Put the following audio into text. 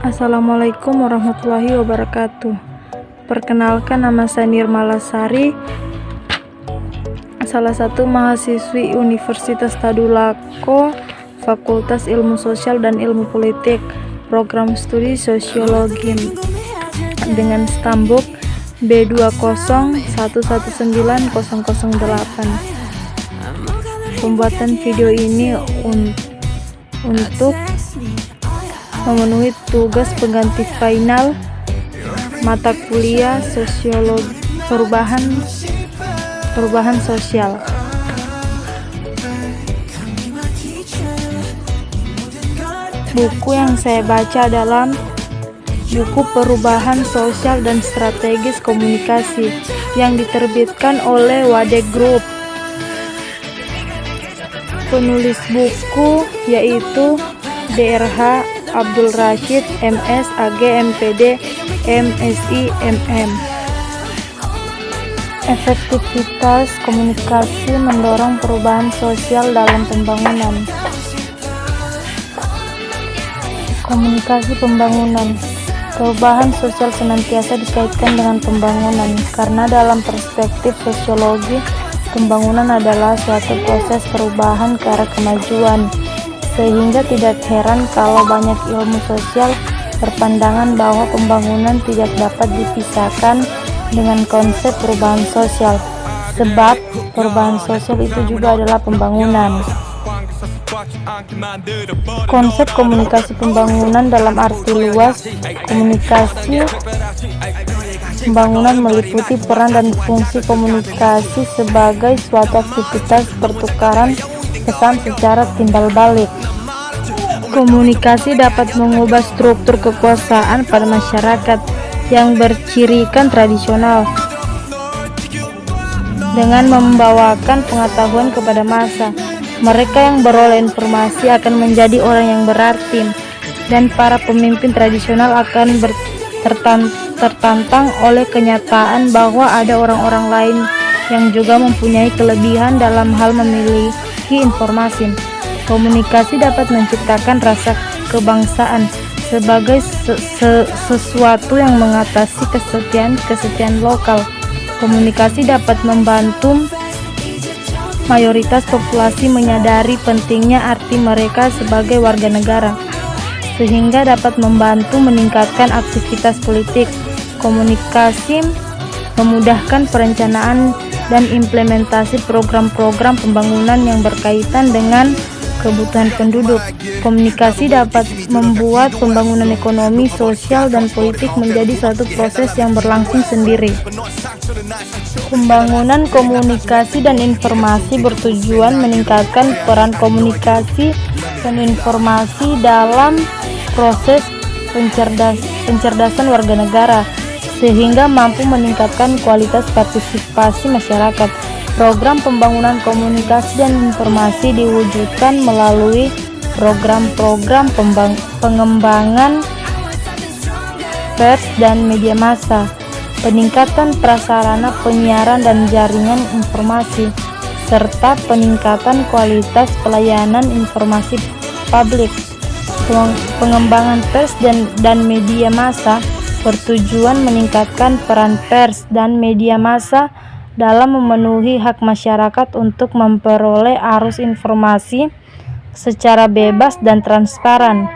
Assalamualaikum warahmatullahi wabarakatuh. Perkenalkan, nama saya Nirma Lasari, salah satu mahasiswi Universitas Tadulako, Fakultas Ilmu Sosial dan Ilmu Politik, program studi Sosiologi dengan stambuk B20119008. Pembuatan video ini untuk memenuhi tugas pengganti final mata kuliah Sosiologi perubahan sosial. Buku yang saya baca adalah buku Perubahan Sosial dan Strategis Komunikasi yang diterbitkan oleh Wade Group. Penulis buku yaitu Dr. Abdul Rashid, MS, AG, MPD, MSI, MM. Efektivitas komunikasi mendorong perubahan sosial dalam pembangunan. Komunikasi pembangunan. Perubahan sosial senantiasa dikaitkan dengan pembangunan, karena dalam perspektif sosiologi, pembangunan adalah suatu proses perubahan ke arah kemajuan, sehingga tidak heran kalau banyak ilmu sosial berpandangan bahwa pembangunan tidak dapat dipisahkan dengan konsep perubahan sosial, sebab perubahan sosial itu juga adalah pembangunan. Konsep komunikasi pembangunan dalam arti luas, komunikasi pembangunan meliputi peran dan fungsi komunikasi sebagai suatu aktivitas pertukaran pesan secara timbal balik. Komunikasi dapat mengubah struktur kekuasaan pada masyarakat yang bercirikan tradisional dengan membawakan pengetahuan kepada massa. Mereka yang beroleh informasi akan menjadi orang yang berarti, dan para pemimpin tradisional akan tertantang oleh kenyataan bahwa ada orang-orang lain yang juga mempunyai kelebihan dalam hal memiliki informasi. Komunikasi dapat menciptakan rasa kebangsaan sebagai sesuatu yang mengatasi kesetiaan lokal. Komunikasi dapat membantu mayoritas populasi menyadari pentingnya arti mereka sebagai warga negara, sehingga dapat membantu meningkatkan aktivitas politik. Komunikasi memudahkan perencanaan dan implementasi program-program pembangunan yang berkaitan dengan kebutuhan penduduk. Komunikasi dapat membuat pembangunan ekonomi, sosial, dan politik menjadi suatu proses yang berlangsung sendiri. Pembangunan komunikasi dan informasi bertujuan meningkatkan peran komunikasi dan informasi dalam proses pencerdasan warga negara, sehingga mampu meningkatkan kualitas partisipasi masyarakat. Program pembangunan komunikasi dan informasi diwujudkan melalui program-program pengembangan pers dan media massa, peningkatan prasarana penyiaran dan jaringan informasi, serta peningkatan kualitas pelayanan informasi publik. Pengembangan pers dan media massa bertujuan meningkatkan peran pers dan media massa dalam memenuhi hak masyarakat untuk memperoleh arus informasi secara bebas dan transparan.